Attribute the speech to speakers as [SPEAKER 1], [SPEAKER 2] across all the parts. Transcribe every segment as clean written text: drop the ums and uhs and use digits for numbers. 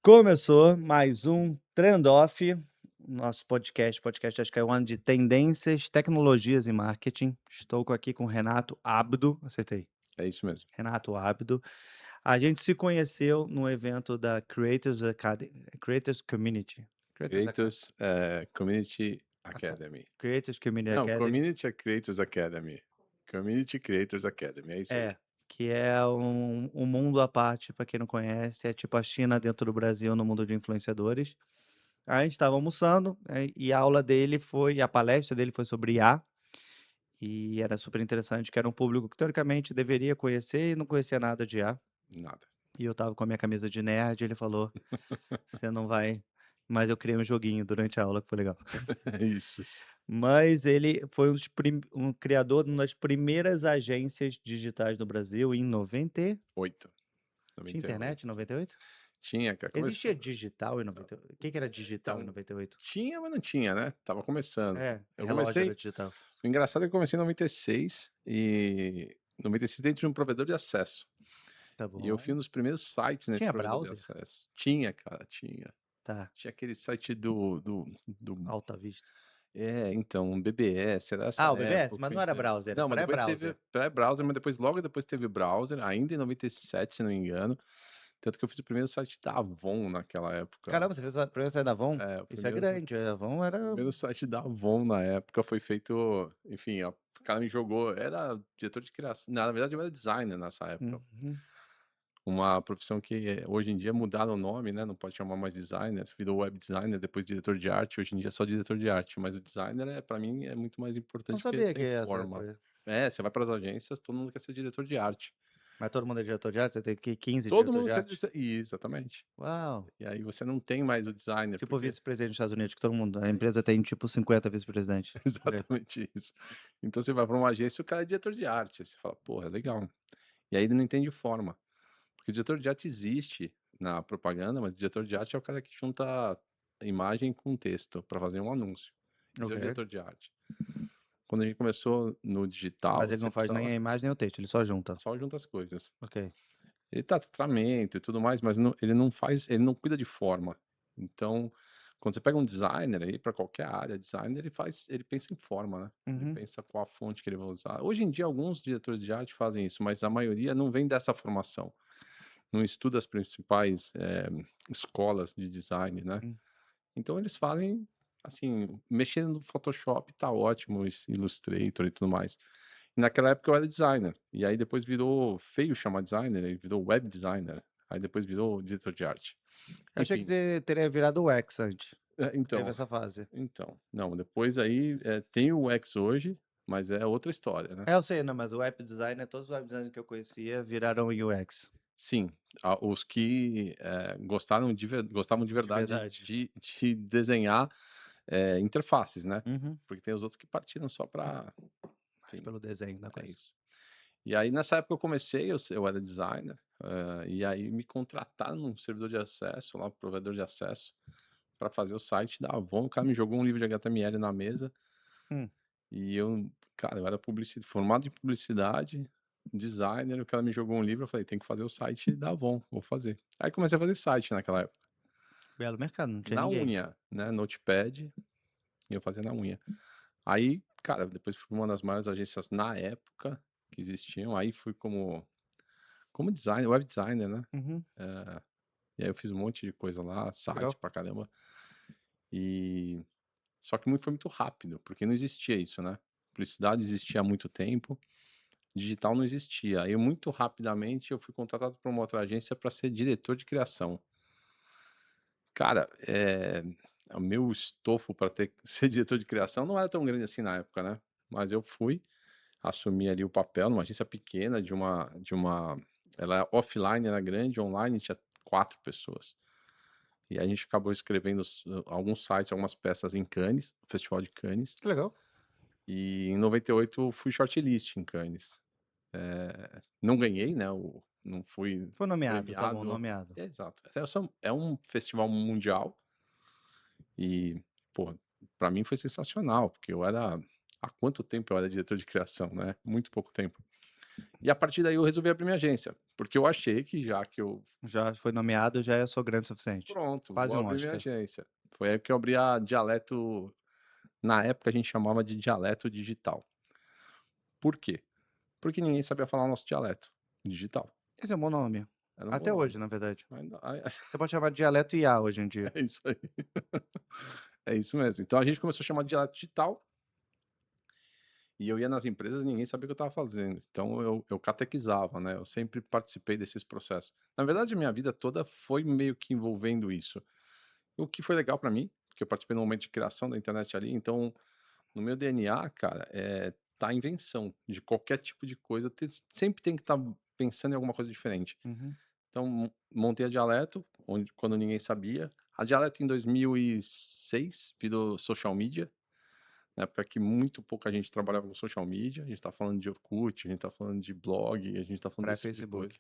[SPEAKER 1] Começou mais um Trend Off, nosso podcast acho que é o ano de tendências, tecnologias e marketing. Aqui com Renato Abdo, acertei,
[SPEAKER 2] É isso mesmo.
[SPEAKER 1] Renato Abdo. A gente se conheceu no evento da Creators Academy, Creators Community, Creators Aca
[SPEAKER 2] Creators, Community
[SPEAKER 1] Aca
[SPEAKER 2] Academy.
[SPEAKER 1] Creators Community
[SPEAKER 2] Não,
[SPEAKER 1] Academy.
[SPEAKER 2] Community Creators Academy. Community Creators Academy, é isso aí.
[SPEAKER 1] É, que é um mundo à parte, para quem não conhece, é tipo a China dentro do Brasil no mundo de influenciadores. Aí a gente estava almoçando, e a palestra dele foi sobre IA, e era super interessante, que era um público que teoricamente deveria conhecer e não conhecia nada de IA.
[SPEAKER 2] Nada.
[SPEAKER 1] E eu estava com a minha camisa de nerd, ele falou: "Você não vai", mas eu criei um joguinho durante a aula que foi legal.
[SPEAKER 2] É isso.
[SPEAKER 1] Mas ele foi um criador de uma das primeiras agências digitais no Brasil em 90
[SPEAKER 2] 8.
[SPEAKER 1] tinha
[SPEAKER 2] 98.
[SPEAKER 1] internet em 98?
[SPEAKER 2] Tinha, cara,
[SPEAKER 1] Existia
[SPEAKER 2] começou.
[SPEAKER 1] digital em 98? O que que era digital em
[SPEAKER 2] Então,
[SPEAKER 1] 98?
[SPEAKER 2] tinha, mas não tinha, né? Tava começando.
[SPEAKER 1] É,
[SPEAKER 2] Eu
[SPEAKER 1] relógio era
[SPEAKER 2] comecei.
[SPEAKER 1] digital.
[SPEAKER 2] O engraçado é que eu comecei em 96 e 96 dentro de um provedor de acesso.
[SPEAKER 1] Tá
[SPEAKER 2] E eu fui
[SPEAKER 1] bom.
[SPEAKER 2] um dos primeiros sites nesse
[SPEAKER 1] Tinha
[SPEAKER 2] provedor de
[SPEAKER 1] browser?
[SPEAKER 2] acesso. Tinha, cara, tinha.
[SPEAKER 1] Tá,
[SPEAKER 2] Tinha aquele site do
[SPEAKER 1] Alta Vista.
[SPEAKER 2] então, BBS, era essa
[SPEAKER 1] Ah, o BBS, mas
[SPEAKER 2] época,
[SPEAKER 1] não era
[SPEAKER 2] entendeu.
[SPEAKER 1] browser, era
[SPEAKER 2] Não, mas depois teve
[SPEAKER 1] pré-browser.
[SPEAKER 2] pré-browser, mas depois logo depois teve browser, ainda em 97, se não me engano, tanto que eu fiz o primeiro site da Avon naquela época.
[SPEAKER 1] Caramba, você fez o primeiro site da Avon?
[SPEAKER 2] É, o
[SPEAKER 1] Isso é
[SPEAKER 2] primeiro
[SPEAKER 1] grande, a Avon era
[SPEAKER 2] primeiro site da Avon na época foi feito, enfim, o cara me jogou, era diretor de criação, na verdade eu era designer nessa época.
[SPEAKER 1] uhum.
[SPEAKER 2] Uma profissão que hoje em dia mudaram o nome, né, não pode chamar mais designer, virou web designer, depois diretor de arte, hoje em dia é só diretor de arte, mas o designer pra mim é muito mais
[SPEAKER 1] Não
[SPEAKER 2] importante porque ele
[SPEAKER 1] sabia que
[SPEAKER 2] tem
[SPEAKER 1] essa
[SPEAKER 2] forma.
[SPEAKER 1] coisa.
[SPEAKER 2] É, você vai para as agências, todo mundo quer ser diretor de arte.
[SPEAKER 1] Mas todo mundo é diretor de arte? Você tem que 15
[SPEAKER 2] Todo
[SPEAKER 1] diretores
[SPEAKER 2] mundo
[SPEAKER 1] de
[SPEAKER 2] quer
[SPEAKER 1] arte?
[SPEAKER 2] ser exatamente.
[SPEAKER 1] Uau!
[SPEAKER 2] E aí você não tem mais o designer,
[SPEAKER 1] Tipo
[SPEAKER 2] porque
[SPEAKER 1] vice-presidente dos Estados Unidos, que todo mundo a
[SPEAKER 2] é
[SPEAKER 1] empresa
[SPEAKER 2] isso,
[SPEAKER 1] tem tipo 50 vice-presidente. Ok.
[SPEAKER 2] exatamente isso. Então você vai para uma agência e o cara é diretor de arte, aí você fala: "Porra, legal". E aí ele não entende forma, porque o diretor de arte existe na propaganda, mas o diretor de arte é o cara que junta imagem com texto para fazer um anúncio. Isso é o
[SPEAKER 1] Ok.
[SPEAKER 2] diretor de arte. Quando a gente começou no digital,
[SPEAKER 1] Mas ele
[SPEAKER 2] você
[SPEAKER 1] não faz nem
[SPEAKER 2] precisava
[SPEAKER 1] a imagem nem o texto, ele só junta.
[SPEAKER 2] só junta as coisas.
[SPEAKER 1] Ok.
[SPEAKER 2] Ele tá tratamento e tudo mais, mas ele não faz, ele não cuida de forma. Então, quando você pega um designer aí para qualquer área, designer, ele pensa em forma, né? Ele
[SPEAKER 1] Uhum.
[SPEAKER 2] pensa qual a fonte que ele vai usar. Hoje em dia, alguns diretores de arte fazem isso, mas a maioria não vem dessa formação. Não estuda as principais escolas de design, né?
[SPEAKER 1] Hum.
[SPEAKER 2] Então, eles fazem, assim, mexendo no Photoshop tá ótimo, Illustrator e tudo mais. E naquela época eu era designer, e aí depois virou feio chamar designer, aí virou web designer, aí depois virou diretor de arte.
[SPEAKER 1] Eu achei que
[SPEAKER 2] Enfim,
[SPEAKER 1] você teria virado o X antes. Teve
[SPEAKER 2] então,
[SPEAKER 1] essa fase.
[SPEAKER 2] não, depois aí, tem o UX hoje, mas é outra história, né.
[SPEAKER 1] É, eu sei, não, mas o web designer, todos os web designers que eu conhecia viraram UX,
[SPEAKER 2] Sim, os que, gostavam de
[SPEAKER 1] de
[SPEAKER 2] verdade
[SPEAKER 1] verdade.
[SPEAKER 2] de desenhar, interfaces, né,
[SPEAKER 1] Uhum.
[SPEAKER 2] porque tem os outros que partiram só para,
[SPEAKER 1] Mas
[SPEAKER 2] enfim,
[SPEAKER 1] pelo desenho da
[SPEAKER 2] é
[SPEAKER 1] coisa.
[SPEAKER 2] isso. E aí nessa época eu comecei, eu era designer, e aí me contrataram num servidor de acesso, lá, um provedor de acesso, para fazer o site da Avon, o cara me jogou um livro de HTML na mesa,
[SPEAKER 1] Hum,
[SPEAKER 2] e eu, cara, eu era formado em publicidade, designer, o cara me jogou um livro, eu falei: "Tem que fazer o site da Avon, vou fazer". Aí comecei a fazer site naquela época,
[SPEAKER 1] belo mercado, não tinha
[SPEAKER 2] na
[SPEAKER 1] ninguém.
[SPEAKER 2] unha, né, Notepad, e eu fazia na unha. Aí, cara, depois fui pra uma das maiores agências na época que existiam, aí fui como designer, web designer, né.
[SPEAKER 1] Uhum,
[SPEAKER 2] Eh, e aí eu fiz um monte de coisa lá, site
[SPEAKER 1] legal.
[SPEAKER 2] pra caramba, e só que foi muito rápido, porque não existia isso, né. Publicidade existia há muito tempo, digital não existia. Aí muito rapidamente eu fui contratado por uma outra agência para ser diretor de criação. Cara, o meu estofo para ter ser diretor de criação não era tão grande assim na época, né, mas eu fui, assumi ali o papel numa agência pequena de uma ela offline era grande, online tinha 4 pessoas. E a gente acabou escrevendo alguns sites, algumas peças em Cannes, no Festival de Cannes,
[SPEAKER 1] Que legal.
[SPEAKER 2] e em 98 eu fui shortlist em Cannes. Não ganhei, né, não fui
[SPEAKER 1] Foi nomeado, tá bom,
[SPEAKER 2] premiado.
[SPEAKER 1] nomeado.
[SPEAKER 2] Exato. É um festival mundial e, pô, pra mim foi sensacional, porque eu era há quanto tempo eu era diretor de criação, né, muito pouco tempo. E a partir daí eu resolvi abrir minha agência, porque eu achei que já que eu
[SPEAKER 1] Já foi nomeado, já sou grande o suficiente.
[SPEAKER 2] pronto,
[SPEAKER 1] Quase
[SPEAKER 2] vou
[SPEAKER 1] um
[SPEAKER 2] abrir minha
[SPEAKER 1] Oscar.
[SPEAKER 2] agência. Foi aí que eu abri a Dialeto, na época a gente chamava de Dialeto Digital. Por quê? Porque ninguém sabia falar o nosso dialeto digital.
[SPEAKER 1] Esse é um bom nome.
[SPEAKER 2] Era um bom
[SPEAKER 1] Até hoje,
[SPEAKER 2] nome.
[SPEAKER 1] na verdade.
[SPEAKER 2] Ainda
[SPEAKER 1] Você pode chamar de dialeto IA hoje em dia.
[SPEAKER 2] é isso aí. É isso mesmo. Então a gente começou a chamar de dialeto digital, e eu ia nas empresas e ninguém sabia o que eu estava fazendo. Então eu catequizava, né, eu sempre participei desses processos. Na verdade, a minha vida toda foi meio que envolvendo isso. O que foi legal para mim, porque eu participei no momento de criação da internet ali, então no meu DNA, cara, tá a invenção de qualquer tipo de coisa, sempre tem que estar pensando em alguma coisa diferente.
[SPEAKER 1] Uhum.
[SPEAKER 2] Então montei a Dialeto, onde quando ninguém sabia. A Dialeto em 2006 virou social media, na época que muito pouca gente trabalhava com social media, a gente tá falando de Orkut, a gente tá falando de blog, a gente tá falando desse tipo de coisa.
[SPEAKER 1] Pré-Facebook.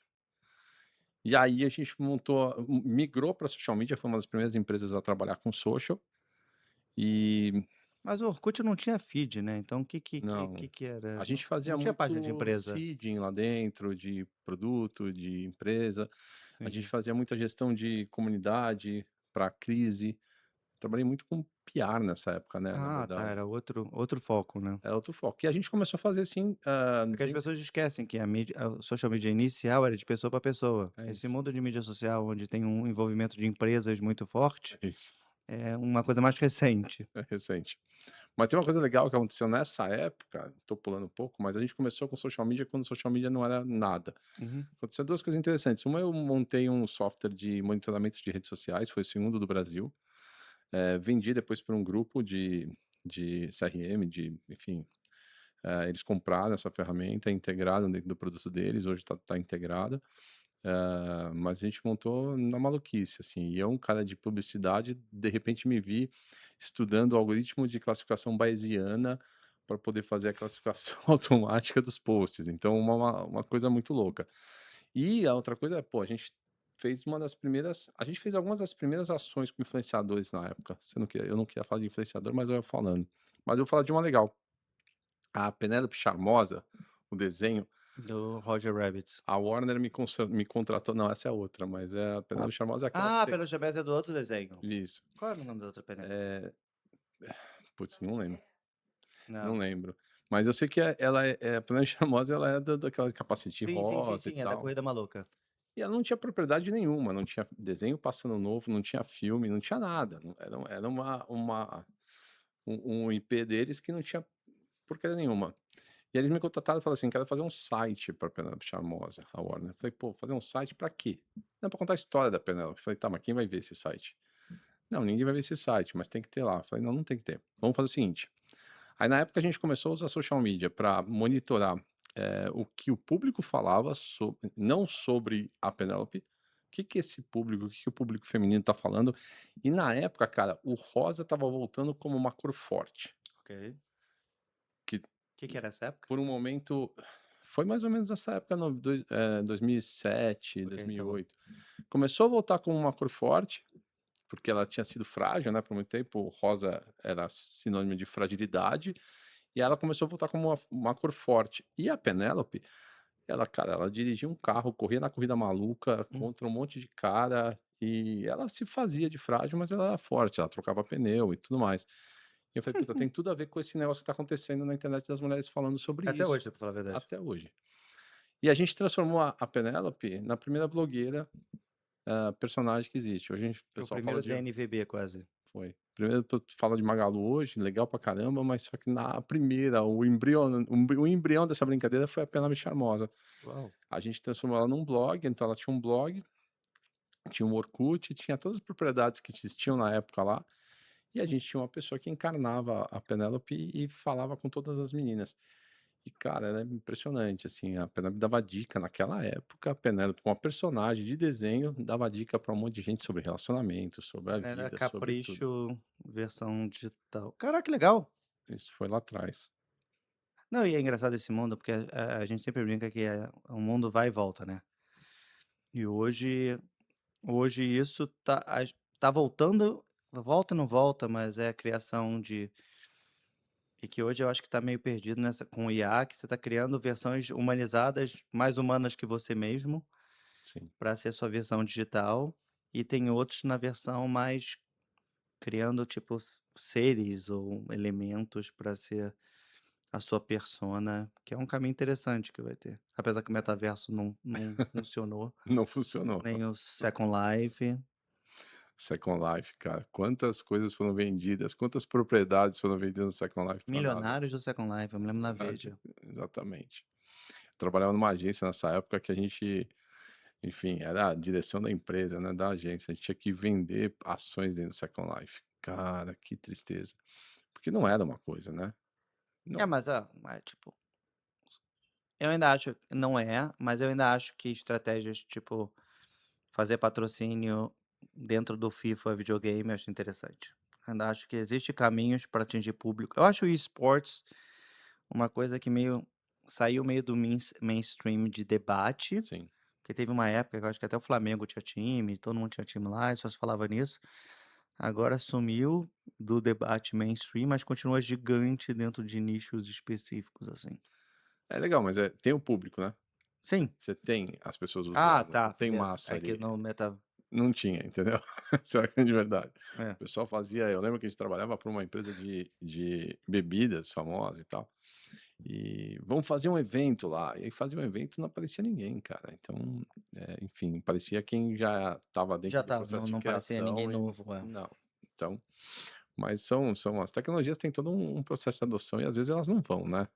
[SPEAKER 2] E aí a gente migrou para social media, foi uma das primeiras empresas a trabalhar com social, e
[SPEAKER 1] Mas o Orkut não tinha feed, né, então o que que que
[SPEAKER 2] não,
[SPEAKER 1] que que
[SPEAKER 2] a
[SPEAKER 1] era?
[SPEAKER 2] gente fazia
[SPEAKER 1] Não tinha página de
[SPEAKER 2] muito
[SPEAKER 1] empresa.
[SPEAKER 2] seeding lá dentro, de produto, de empresa, a gente
[SPEAKER 1] Entendi.
[SPEAKER 2] fazia muita gestão de comunidade para crise, trabalhei muito com PR nessa época, né, na
[SPEAKER 1] Ah, tá,
[SPEAKER 2] verdade.
[SPEAKER 1] era outro foco, né.
[SPEAKER 2] É outro foco. E a gente começou a fazer assim,
[SPEAKER 1] Porque as pessoas esquecem que a social media inicial era de pessoa para pessoa.
[SPEAKER 2] é
[SPEAKER 1] Esse
[SPEAKER 2] isso,
[SPEAKER 1] mundo de mídia social, onde tem um envolvimento de empresas muito forte,
[SPEAKER 2] é isso,
[SPEAKER 1] é uma coisa mais recente.
[SPEAKER 2] é recente. Mas tem uma coisa legal que aconteceu nessa época, tô pulando um pouco, mas a gente começou com social media quando social media não era nada.
[SPEAKER 1] Uhum.
[SPEAKER 2] Aconteceu 2 coisas interessantes. Uma, eu montei um software de monitoramento de redes sociais, foi o segundo do Brasil. Vendi depois para um grupo de CRM, enfim, eles compraram essa ferramenta, integraram dentro do produto deles, hoje tá integrada. Mas a gente montou na maluquice, assim. E eu, um cara de publicidade, de repente me vi estudando o algoritmo de classificação bayesiana para poder fazer a classificação automática dos posts. Então, uma coisa muito louca. E a outra coisa é, pô, a gente fez algumas das primeiras ações com influenciadores na época. Eu não queria falar de influenciador, mas eu ia falando. Mas eu vou falar de uma legal. A Penélope Charmosa, o desenho,
[SPEAKER 1] Do Roger Rabbit.
[SPEAKER 2] a Warner me contratou, não, essa é outra, mas a Penélope Charmosa é aquela que
[SPEAKER 1] Ah,
[SPEAKER 2] tem
[SPEAKER 1] Pelo Chapéu é do outro desenho.
[SPEAKER 2] isso.
[SPEAKER 1] Qual era o nome da outra Penélope?
[SPEAKER 2] Eh, putz, não lembro, não
[SPEAKER 1] Não.
[SPEAKER 2] lembro. Mas eu sei que ela a Penélope Charmosa, ela é da daquela de capacete
[SPEAKER 1] Sim, sim, sim,
[SPEAKER 2] rosa e
[SPEAKER 1] sim, é da
[SPEAKER 2] tal.
[SPEAKER 1] Corrida Maluca.
[SPEAKER 2] E ela não tinha propriedade nenhuma, não tinha desenho passando novo, não tinha filme, não tinha nada. Era um IP deles que não tinha porcaria nenhuma. E eles me contrataram e falaram assim: "Quero fazer um site pra Penélope Charmosa", a Warner. Eu falei: "Pô, fazer um site pra quê?". "Não, pra contar a história da Penélope". Eu falei: "Tá, mas quem vai ver esse site?". "Não, ninguém vai ver esse site, mas tem que ter lá". Eu falei: "Não, não tem que ter. Vamos fazer o seguinte". Aí na época a gente começou a usar social media pra monitorar, o que o público falava não sobre a Penélope, o que que o público feminino tá falando. E na época, cara, o rosa estava voltando como uma cor forte,
[SPEAKER 1] Ok. O
[SPEAKER 2] que
[SPEAKER 1] que era essa época?
[SPEAKER 2] por um momento foi mais ou menos essa época, 2007,
[SPEAKER 1] Ok, tá bom.
[SPEAKER 2] 2008. Começou a voltar como uma cor forte, porque ela tinha sido frágil, né, por muito tempo, o rosa era sinônimo de fragilidade, e ela começou a voltar como uma cor forte. E a Penélope, ela, cara, ela dirigia um carro, corria na corrida maluca
[SPEAKER 1] Hum.
[SPEAKER 2] contra um monte de cara, e ela se fazia de frágil, mas ela era forte, ela trocava pneu e tudo mais. E eu falei: "Puta, tem tudo a ver com esse negócio que tá acontecendo na internet das mulheres falando sobre
[SPEAKER 1] Até
[SPEAKER 2] isso",
[SPEAKER 1] hoje, pra falar a verdade.
[SPEAKER 2] até hoje. E a gente transformou a Penélope na primeira blogueira, personagem que existe. Hoje o
[SPEAKER 1] O
[SPEAKER 2] pessoal fala
[SPEAKER 1] primeiro
[SPEAKER 2] de
[SPEAKER 1] DNVB quase.
[SPEAKER 2] foi. Primeiro fala de Magalu hoje, legal pra caramba, mas só que na primeira, o embrião dessa brincadeira foi a Penélope Charmosa.
[SPEAKER 1] Uau.
[SPEAKER 2] A gente transformou ela num blog, então ela tinha um blog, tinha um Orkut, tinha todas as propriedades que existiam na época lá, e a gente tinha uma pessoa que encarnava a Penélope e falava com todas as meninas. E, cara, era impressionante, assim, a Penélope dava dica naquela época, a Penélope, uma personagem de desenho, dava dica pra um monte de gente sobre relacionamento, sobre a
[SPEAKER 1] Era
[SPEAKER 2] vida, sobre tudo.
[SPEAKER 1] Capricho versão digital. Caraca, que legal.
[SPEAKER 2] Isso foi lá atrás.
[SPEAKER 1] Não, e é engraçado esse mundo, porque a gente sempre brinca que o mundo vai e volta, né. E hoje isso tá voltando, volta e não volta, mas é a criação de E que hoje eu acho que está meio perdido nessa com o IA, que você está criando versões humanizadas, mais humanas que você mesmo,
[SPEAKER 2] Sim.
[SPEAKER 1] para ser sua versão digital, e tem outros na versão mais criando, tipo, seres ou elementos para ser a sua persona, que é um caminho interessante que vai ter. Apesar que o metaverso não funcionou,
[SPEAKER 2] Não funcionou.
[SPEAKER 1] nem o Second Life.
[SPEAKER 2] Second Life, cara, quantas coisas foram vendidas, quantas propriedades foram vendidas no Second Life pra nada.
[SPEAKER 1] Milionários do Second Life, eu me lembro na
[SPEAKER 2] Verdade,
[SPEAKER 1] Veja.
[SPEAKER 2] exatamente. Trabalhava numa agência nessa época que a gente, enfim, era a direção da empresa, né, da agência, a gente tinha que vender ações dentro do Second Life. Cara, que tristeza. Porque não era uma coisa, né.
[SPEAKER 1] É,
[SPEAKER 2] Não,
[SPEAKER 1] mas, tipo, eu ainda acho não é, mas eu ainda acho que estratégias, tipo, fazer patrocínio dentro do FIFA videogame, eu acho interessante. Ainda acho que existe caminhos para atingir público. Eu acho o esportes uma coisa que meio saiu meio do mainstream de debate,
[SPEAKER 2] sim.
[SPEAKER 1] porque teve uma época que eu acho que até o Flamengo tinha time, todo mundo tinha time lá e só se falava nisso. Agora sumiu do debate mainstream, mas continua gigante dentro de nichos específicos, assim.
[SPEAKER 2] É legal, mas, tem o público, né. Você
[SPEAKER 1] Sim.
[SPEAKER 2] você tem as pessoas
[SPEAKER 1] Ah,
[SPEAKER 2] usando, você
[SPEAKER 1] tá,
[SPEAKER 2] tem
[SPEAKER 1] beleza.
[SPEAKER 2] massa
[SPEAKER 1] É que
[SPEAKER 2] ali.
[SPEAKER 1] no meta
[SPEAKER 2] Não tinha, entendeu? Essa é a grande verdade.
[SPEAKER 1] é.
[SPEAKER 2] O pessoal fazia eu lembro que a gente trabalhava para uma empresa de bebidas famosa e tal, e vamos fazer um evento lá, e aí fazia um evento e não aparecia ninguém, cara. Então, enfim, parecia quem já estava
[SPEAKER 1] Já
[SPEAKER 2] dentro do
[SPEAKER 1] tá,
[SPEAKER 2] processo
[SPEAKER 1] não
[SPEAKER 2] de
[SPEAKER 1] não parecia ninguém
[SPEAKER 2] criação e
[SPEAKER 1] novo, é.
[SPEAKER 2] não. Então, mas são as tecnologias têm todo um processo de adoção e às vezes elas não vão, né.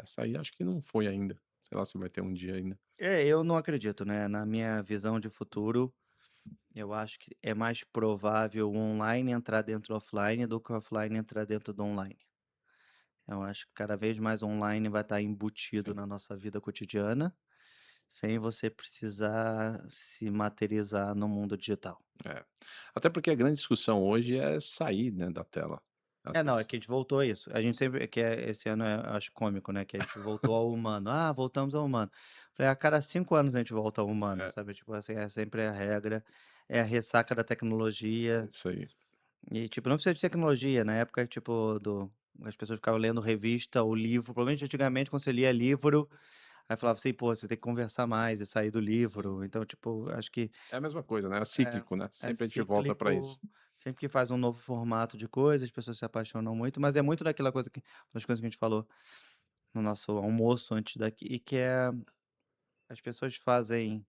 [SPEAKER 2] Essa aí acho que não foi ainda. Sei lá se vai ter um dia ainda.
[SPEAKER 1] É, eu não acredito, né, na minha visão de futuro, eu acho que é mais provável o online entrar dentro do offline do que o offline entrar dentro do online. Eu acho que cada vez mais online vai estar embutido
[SPEAKER 2] Sim.
[SPEAKER 1] na nossa vida cotidiana, sem você precisar se materializar no mundo digital.
[SPEAKER 2] É. Até porque a grande discussão hoje é sair, né, da tela. As
[SPEAKER 1] É, não, é
[SPEAKER 2] pessoas
[SPEAKER 1] que a gente voltou a isso. A gente sempre que esse ano eu acho cômico, né, que a gente voltou ao humano. "Ah, voltamos ao humano". Falei: "A cada 5 anos a gente volta ao humano",
[SPEAKER 2] é,
[SPEAKER 1] sabe, tipo assim, é sempre a regra, é a ressaca da tecnologia
[SPEAKER 2] isso aí.
[SPEAKER 1] e, tipo, não precisa de tecnologia, na época, tipo, as pessoas ficavam lendo revista ou livro, provavelmente antigamente quando você lia livro, aí falava assim: "Pô, você tem que conversar mais e sair do
[SPEAKER 2] Sim.
[SPEAKER 1] livro", então, tipo, acho que
[SPEAKER 2] É a mesma coisa, né, é
[SPEAKER 1] é,
[SPEAKER 2] cíclico, né,
[SPEAKER 1] é
[SPEAKER 2] sempre a gente volta para isso.
[SPEAKER 1] cíclico, sempre que faz um novo formato de coisa, as pessoas se apaixonam muito, mas é muito daquela coisa que das coisas que a gente falou no nosso almoço antes daqui, e que é as pessoas fazem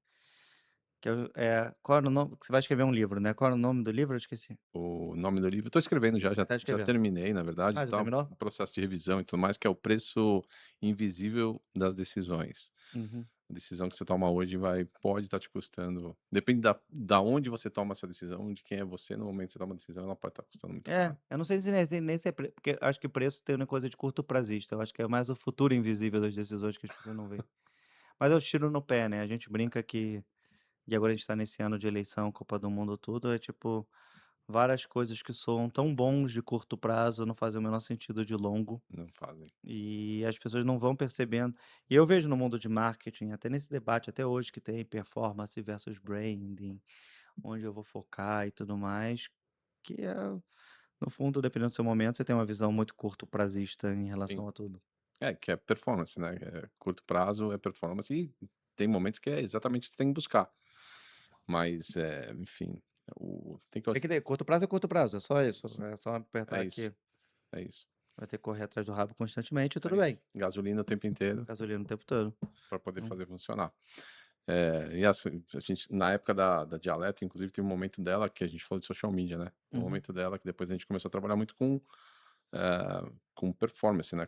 [SPEAKER 1] qual era o nome você vai escrever um livro, né, qual era o nome do livro? Eu esqueci.
[SPEAKER 2] O nome do livro estou escrevendo já, já
[SPEAKER 1] Tá
[SPEAKER 2] já
[SPEAKER 1] escrevendo.
[SPEAKER 2] terminei, na verdade,
[SPEAKER 1] Ah, já
[SPEAKER 2] tá
[SPEAKER 1] terminou?
[SPEAKER 2] em processo de revisão e tudo mais, que é o preço invisível das decisões.
[SPEAKER 1] Uhum.
[SPEAKER 2] A decisão que você toma hoje pode estar te custando depende da onde você toma essa decisão, de quem é você no momento que você toma a decisão, ela pode estar custando muito
[SPEAKER 1] É,
[SPEAKER 2] caro.
[SPEAKER 1] eu não sei se é porque eu acho que preço tem uma coisa de curto prazista, eu acho que é mais o futuro invisível das decisões que as pessoas não veem. Mas é o tiro no pé, né, a gente brinca que e agora a gente tá nesse ano de eleição, Copa do Mundo, tudo, é tipo, várias coisas que soam tão bons de curto prazo, não fazem o menor sentido de longo,
[SPEAKER 2] Não fazem.
[SPEAKER 1] e as pessoas não vão percebendo. E eu vejo no mundo de marketing, até nesse debate, até hoje que tem performance versus branding, onde eu vou focar e tudo mais, que é, no fundo, dependendo do seu momento, você tem uma visão muito curto prazista em
[SPEAKER 2] Sim.
[SPEAKER 1] relação a tudo.
[SPEAKER 2] É, que é performance, né, curto prazo é performance e tem momentos que é exatamente o que você tem que buscar. Mas, enfim, tem que
[SPEAKER 1] Tem que ter, curto prazo, é só isso,
[SPEAKER 2] isso,
[SPEAKER 1] é só
[SPEAKER 2] é
[SPEAKER 1] apertar
[SPEAKER 2] isso,
[SPEAKER 1] aqui,
[SPEAKER 2] é isso,
[SPEAKER 1] vai ter que correr atrás do rabo constantemente e
[SPEAKER 2] é
[SPEAKER 1] tudo bem.
[SPEAKER 2] isso. Gasolina o tempo inteiro
[SPEAKER 1] Gasolina o tempo todo.
[SPEAKER 2] para poder
[SPEAKER 1] Hum,
[SPEAKER 2] fazer funcionar. E assim, a gente na época da Dialeto, inclusive, tem um momento dela que a gente falou de social media, né, tem um
[SPEAKER 1] uhum,
[SPEAKER 2] momento dela que depois a gente começou a trabalhar muito com performance, né,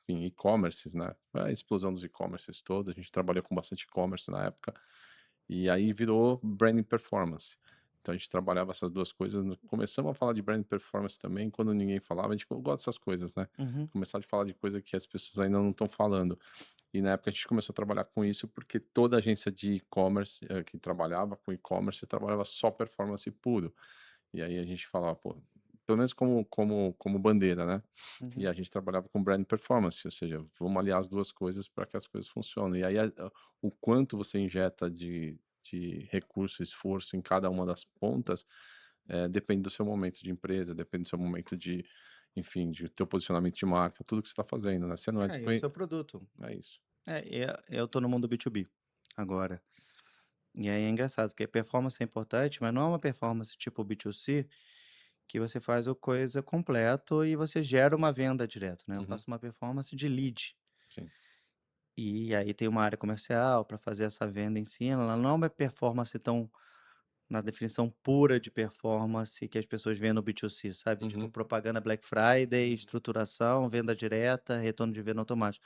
[SPEAKER 2] enfim, e-commerces, né, a explosão dos e-commerces toda, a gente trabalhou com bastante e-commerce na época, e aí virou branding performance. Então a gente trabalhava essas 2 coisas, começamos a falar de branding performance também, quando ninguém falava, a gente gosta dessas coisas, né,
[SPEAKER 1] uhum,
[SPEAKER 2] começar a falar de coisa que as pessoas ainda não estão falando. E na época a gente começou a trabalhar com isso, porque toda agência de e-commerce, que trabalhava com e-commerce, trabalhava só performance puro. E aí a gente falava: "Pô", pelo menos como bandeira, né. E
[SPEAKER 1] uhum.
[SPEAKER 2] a gente trabalhava com brand performance, ou seja, vamos aliar as 2 coisas para que as coisas funcionem. E aí o quanto você injeta de recurso, esforço em cada uma das pontas, depende do seu momento de empresa, depende do seu momento de enfim, de teu posicionamento de marca, tudo que você está fazendo, né? Você não é
[SPEAKER 1] É, e o seu produto.
[SPEAKER 2] é isso.
[SPEAKER 1] Eu tô no mundo B2B agora. E aí é engraçado, porque performance é importante, mas não é uma performance tipo B2C, que você faz o coisa completo e você gera uma venda direto, né? Eu
[SPEAKER 2] Uhum,
[SPEAKER 1] faço uma performance de lead.
[SPEAKER 2] sim.
[SPEAKER 1] E aí tem uma área comercial para fazer essa venda em si, ela não é uma performance tão na definição pura de performance que as pessoas veem no B2C, sabe? Tipo
[SPEAKER 2] Uhum,
[SPEAKER 1] propaganda Black Friday,
[SPEAKER 2] uhum,
[SPEAKER 1] estruturação, venda direta, retorno de venda automático.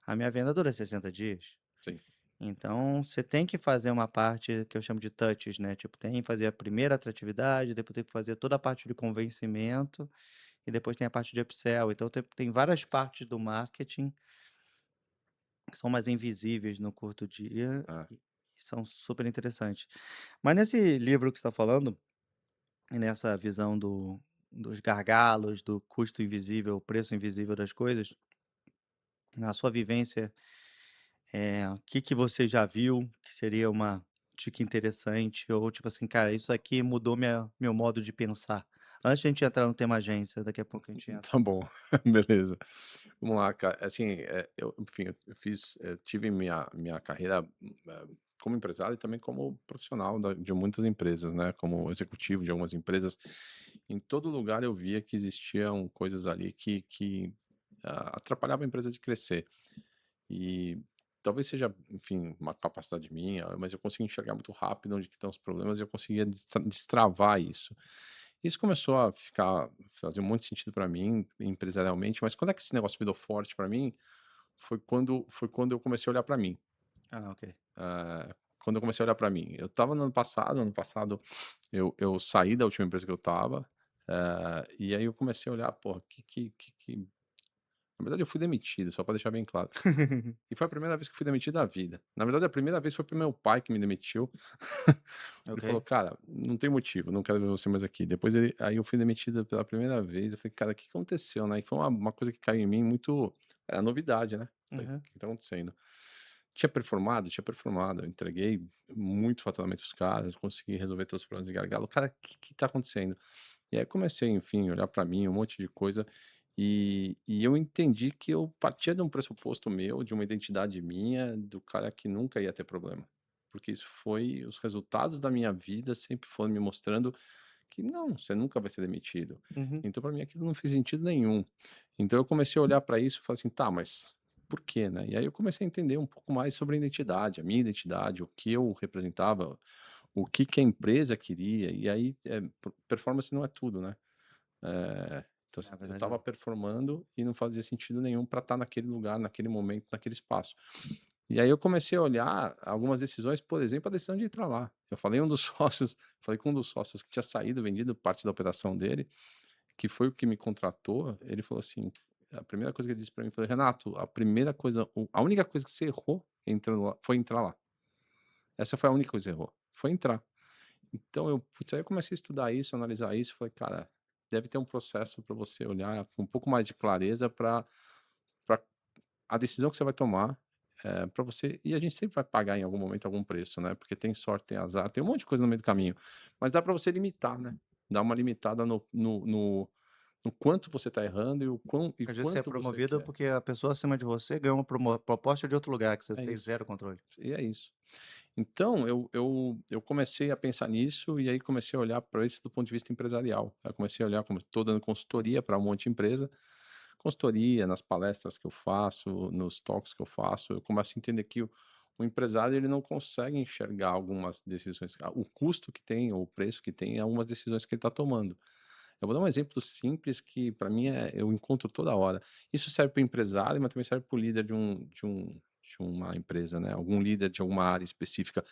[SPEAKER 1] A minha venda dura 60 dias.
[SPEAKER 2] sim.
[SPEAKER 1] Então, você tem que fazer uma parte que eu chamo de touches, né? Tipo, tem que fazer a primeira atratividade, depois tem que fazer toda a parte de convencimento e depois tem a parte de upsell. Então, tem várias
[SPEAKER 2] Isso.
[SPEAKER 1] partes do marketing que são mais invisíveis no curto dia
[SPEAKER 2] É.
[SPEAKER 1] e são super interessantes. Mas nesse livro que você está falando, e nessa visão dos gargalos, do custo invisível, preço invisível das coisas, na sua vivência, o que que você já viu que seria uma dica interessante? Ou tipo assim, cara, isso aqui mudou meu modo de pensar. Antes de a gente entrar no tema agência, daqui a pouco a gente entra.
[SPEAKER 2] Tá bom, beleza. Vamos lá, cara. Assim, eu, enfim, eu tive minha carreira como empresário e também como profissional de muitas empresas, né? Como executivo de algumas empresas. Em todo lugar eu via que existiam coisas ali que atrapalhavam a empresa de crescer. E talvez seja, enfim, uma capacidade minha, mas eu consegui enxergar muito rápido onde que estão os problemas e eu conseguia destravar isso. Isso começou a fazer um monte de sentido para mim empresarialmente, mas quando é que esse negócio virou forte para mim, foi quando eu comecei a olhar para mim.
[SPEAKER 1] Ah, ok.
[SPEAKER 2] Quando eu comecei a olhar para mim, eu estava no ano passado eu saí da última empresa que eu estava, e aí eu comecei a olhar, pô, na verdade eu fui demitido, só para deixar bem claro. E foi a primeira vez que eu fui demitido da vida. Na verdade, a primeira vez foi pro meu pai que me demitiu. Ele falou:
[SPEAKER 1] Ok.
[SPEAKER 2] "Cara, não tem motivo, não quero ver você mais aqui". Aí eu fui demitido pela primeira vez, eu falei: "Cara, o que que aconteceu?", né, e foi uma coisa que caiu em mim muito, era novidade, né. Falei:
[SPEAKER 1] Uhum.
[SPEAKER 2] "O que tá acontecendo?". Tinha performado, eu entreguei muito faturamento para os caras, consegui resolver todos os problemas de gargalo. "Cara, o que que tá acontecendo?". E aí eu comecei, enfim, olhar para mim, um monte de coisa, e eu entendi que eu partia de um pressuposto meu, de uma identidade minha, do cara que nunca ia ter problema. Porque isso foi os resultados da minha vida sempre foram me mostrando que não, você nunca vai ser demitido.
[SPEAKER 1] Uhum.
[SPEAKER 2] Então para mim aquilo não fez sentido nenhum. Então eu comecei a olhar para isso e falei assim: "Tá, mas por quê, né?". E aí eu comecei a entender um pouco mais sobre a identidade, a minha identidade, o que eu representava, o que que a empresa queria, e aí, performance não é tudo, né. Então assim,
[SPEAKER 1] Na
[SPEAKER 2] eu
[SPEAKER 1] verdade,
[SPEAKER 2] estava
[SPEAKER 1] não.
[SPEAKER 2] performando e não fazia sentido nenhum para estar naquele lugar, naquele momento, naquele espaço. E aí eu comecei a olhar algumas decisões, por exemplo, a decisão de entrar lá. Eu falei um dos sócios falei com um dos sócios que tinha saído, vendido parte da operação dele, que foi o que me contratou, ele falou assim, a primeira coisa que ele disse para mim, falou: "Renato, a única coisa que você errou entrando lá foi entrar lá. Essa foi a única coisa que você errou, foi entrar". Então aí eu comecei a estudar isso, analisar isso, falei: "Cara, deve ter um processo para você olhar com um pouco mais de clareza para a decisão que você vai tomar, pra você", e a gente sempre vai pagar em algum momento algum preço, né, porque tem sorte, tem azar, tem um monte de coisa no meio do caminho, mas dá para você limitar, né, dar uma limitada no quanto você está errando e
[SPEAKER 1] Às vezes você é
[SPEAKER 2] quanto você
[SPEAKER 1] promovido
[SPEAKER 2] quer.
[SPEAKER 1] porque a pessoa acima de você ganhou uma proposta de outro lugar que você
[SPEAKER 2] É
[SPEAKER 1] tem
[SPEAKER 2] isso,
[SPEAKER 1] zero controle.
[SPEAKER 2] e é isso. Então eu comecei a pensar nisso, e aí comecei a olhar para isso do ponto de vista empresarial. Aí eu comecei a olhar, como estou dando consultoria para um monte de empresa, consultoria nas palestras que eu faço, nos talks que eu faço, eu começo a entender que o empresário ele não consegue enxergar algumas decisões, o custo que tem, ou o preço que tem, em algumas decisões que ele está tomando. Eu vou dar um exemplo simples que para mim eu encontro toda hora. Isso serve para o empresário, mas também serve para o líder de uma empresa, né? Algum líder de alguma área específica.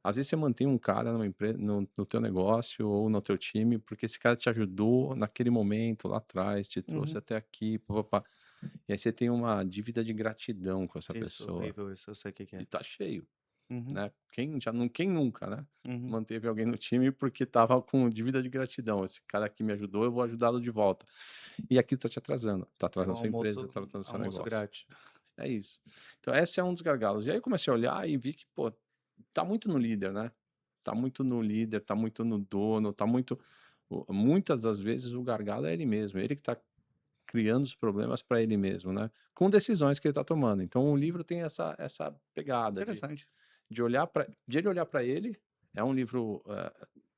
[SPEAKER 2] Às vezes você mantém um cara no teu negócio ou no teu time, porque esse cara te ajudou naquele momento lá atrás, te trouxe
[SPEAKER 1] Uhum.
[SPEAKER 2] até aqui, pá. E aí você tem uma dívida de gratidão com essa
[SPEAKER 1] Isso,
[SPEAKER 2] pessoa.
[SPEAKER 1] horrível isso, eu sei o que que
[SPEAKER 2] E
[SPEAKER 1] é.
[SPEAKER 2] tá cheio,
[SPEAKER 1] Uhum,
[SPEAKER 2] né? Quem nunca, né?
[SPEAKER 1] uhum.
[SPEAKER 2] Manteve alguém no time porque tava com dívida de gratidão. Esse cara aqui me ajudou, eu vou ajudá-lo de volta. E aquilo tá te atrasando, tá
[SPEAKER 1] É um
[SPEAKER 2] atrasando sua empresa, tá atrasando seu
[SPEAKER 1] almoço
[SPEAKER 2] negócio.
[SPEAKER 1] grátis.
[SPEAKER 2] É isso. Então, esse é um dos gargalos. E aí eu comecei a olhar e vi que, pô, tá muito no líder, né? Tá muito no líder, tá muito no dono, tá muito. Muitas das vezes o gargalo é ele mesmo, ele que tá criando os problemas para ele mesmo, né, com decisões que ele está tomando. Então o livro tem essa pegada
[SPEAKER 1] Interessante.
[SPEAKER 2] de ele olhar para ele, é um livro,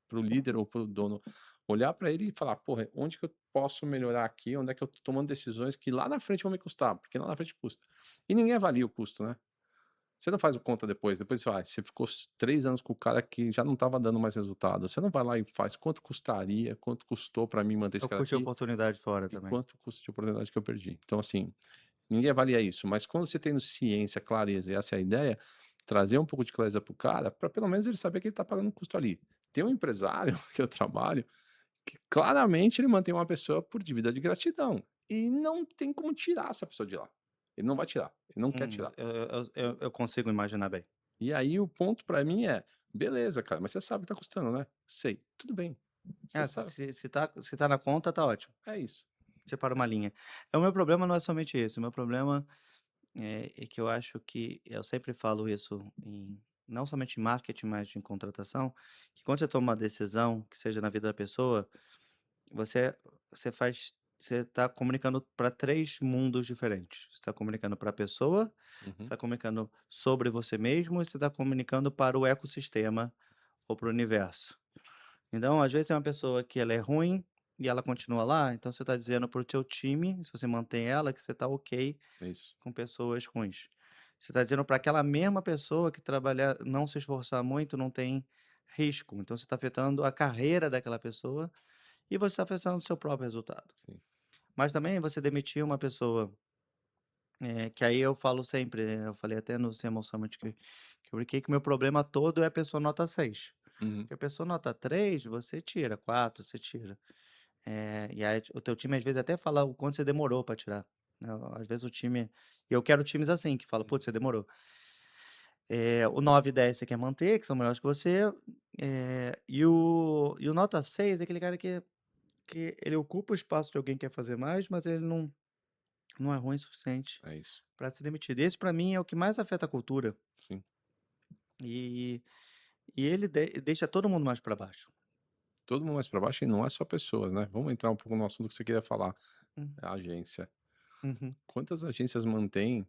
[SPEAKER 2] para o líder ou para o dono olhar para ele e falar: "Porra, onde que eu posso melhorar aqui? Onde é que eu tô tomando decisões que lá na frente vão me custar?", porque lá na frente custa. E ninguém avalia o custo, né. Você não faz o conta depois você vai você ficou 3 anos com o cara que já não estava dando mais resultado, você não vai lá e faz quanto custaria, quanto custou para mim manter esse
[SPEAKER 1] Eu
[SPEAKER 2] cara
[SPEAKER 1] curti a
[SPEAKER 2] aqui
[SPEAKER 1] oportunidade fora
[SPEAKER 2] e
[SPEAKER 1] também.
[SPEAKER 2] quanto custo de oportunidade que eu perdi. Então assim, ninguém avalia isso, mas quando você tendo ciência, clareza, e essa é a ideia, trazer um pouco de clareza para o cara, para pelo menos ele saber que ele está pagando um custo ali. Tem um empresário que eu trabalho, que claramente ele mantém uma pessoa por dívida de gratidão, e não tem como tirar essa pessoa de lá. Ele não vai tirar, ele não quer tirar.
[SPEAKER 1] Eu consigo imaginar bem.
[SPEAKER 2] E aí o ponto para mim é: "Beleza, cara, mas você sabe que tá custando, né?". "Sei". "Tudo bem, você
[SPEAKER 1] É,
[SPEAKER 2] sabe".
[SPEAKER 1] se tá na conta, tá ótimo.
[SPEAKER 2] É isso.
[SPEAKER 1] Separa uma linha. O meu problema não é somente esse, o meu problema é que eu acho que eu sempre falo isso não somente em marketing, mas em contratação, que quando você toma uma decisão, que seja na vida da pessoa, você você está comunicando para 3 mundos diferentes. Você está comunicando para a pessoa, você
[SPEAKER 2] Uhum.
[SPEAKER 1] está comunicando sobre você mesmo e você está comunicando para o ecossistema ou para o universo. Então, às vezes, é uma pessoa que ela é ruim e ela continua lá, então você está dizendo para o teu time, se você mantém ela, que você está ok
[SPEAKER 2] É isso.
[SPEAKER 1] com pessoas ruins. Você está dizendo para aquela mesma pessoa que trabalhar não se esforçar muito, não tem risco, então você está afetando a carreira daquela pessoa e você está afetando o seu próprio resultado.
[SPEAKER 2] Sim.
[SPEAKER 1] Mas também você demitir uma pessoa, que aí eu falo sempre, eu falei até no Semon Summit que eu brinquei que o meu problema todo é a pessoa nota 6.
[SPEAKER 2] Uhum.
[SPEAKER 1] Porque a pessoa nota 3 você tira, 4 você tira. E aí o teu time às vezes até fala o quanto você demorou para tirar, né, às vezes o time e eu quero times assim, que fala:
[SPEAKER 2] Uhum.
[SPEAKER 1] "Putz, você demorou". O 9 e 10 você quer manter, que são melhores que você, e o nota 6 é aquele cara que ele ocupa o espaço de alguém que quer fazer mais, mas ele não é ruim o suficiente
[SPEAKER 2] É isso.
[SPEAKER 1] para ser demitido. Esse para mim é o que mais afeta a cultura,
[SPEAKER 2] Sim.
[SPEAKER 1] e e ele deixa todo mundo mais para baixo.
[SPEAKER 2] Todo mundo mais para baixo e não é só pessoas, né. Vamos entrar um pouco no assunto que você queria falar,
[SPEAKER 1] Hum,
[SPEAKER 2] a agência.
[SPEAKER 1] uhum.
[SPEAKER 2] Quantas agências mantêm,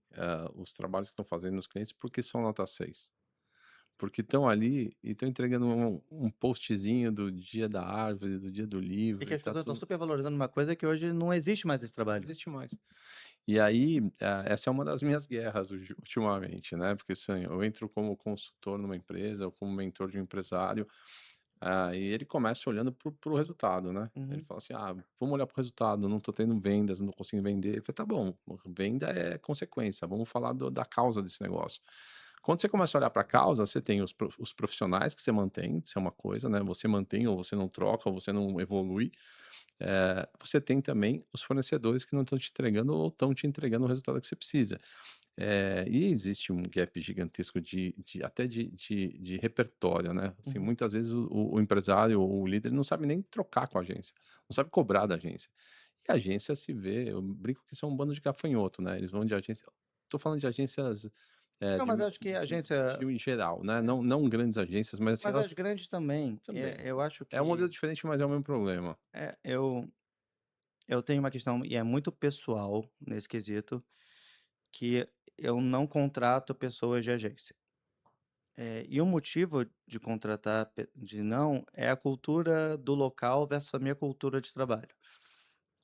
[SPEAKER 2] os trabalhos que estão fazendo nos clientes porque são nota 6? Porque estão ali e estão entregando um postzinho do dia da árvore, do dia do
[SPEAKER 1] E
[SPEAKER 2] livro
[SPEAKER 1] que
[SPEAKER 2] e
[SPEAKER 1] as
[SPEAKER 2] tá
[SPEAKER 1] pessoas estão
[SPEAKER 2] tudo
[SPEAKER 1] super valorizando uma coisa que hoje não existe mais esse
[SPEAKER 2] não
[SPEAKER 1] trabalho.
[SPEAKER 2] existe mais. E aí, essa é uma das minhas guerras ultimamente, né, porque assim, eu entro como consultor numa empresa ou como mentor de um empresário, e ele começa olhando para o resultado, né. Ele
[SPEAKER 1] Uhum.
[SPEAKER 2] fala assim: "Ah, vamos olhar para o resultado, não estou tendo vendas, não tô conseguindo vender". Eu falei: "Tá bom, venda é consequência, vamos falar da causa desse negócio". Quando você começa a olhar para a causa, você tem os profissionais que você mantém, isso é uma coisa, né, você mantém ou você não troca ou você não evolui. Você tem também os fornecedores que não estão te entregando ou estão te entregando o resultado que você precisa. E existe um gap gigantesco de repertório, né, assim,
[SPEAKER 1] Uhum.
[SPEAKER 2] muitas vezes o empresário ou o líder não sabe nem trocar com a agência, não sabe cobrar da agência. E a agência se vê eu brinco que são um bando de gafanhoto, né, eles vão de agência tô falando de agências,
[SPEAKER 1] Não, mas acho que a agência
[SPEAKER 2] de em geral, né, não grandes agências, mas assim,
[SPEAKER 1] mas as
[SPEAKER 2] elas
[SPEAKER 1] grandes também,
[SPEAKER 2] também.
[SPEAKER 1] eu acho
[SPEAKER 2] É um modelo
[SPEAKER 1] que,
[SPEAKER 2] diferente, mas é o mesmo problema.
[SPEAKER 1] eh, eu eu tenho uma questão, e é muito pessoal nesse quesito, que eu não contrato pessoas de agência. E o motivo de contratar de não, é a cultura do local versus a minha cultura de trabalho.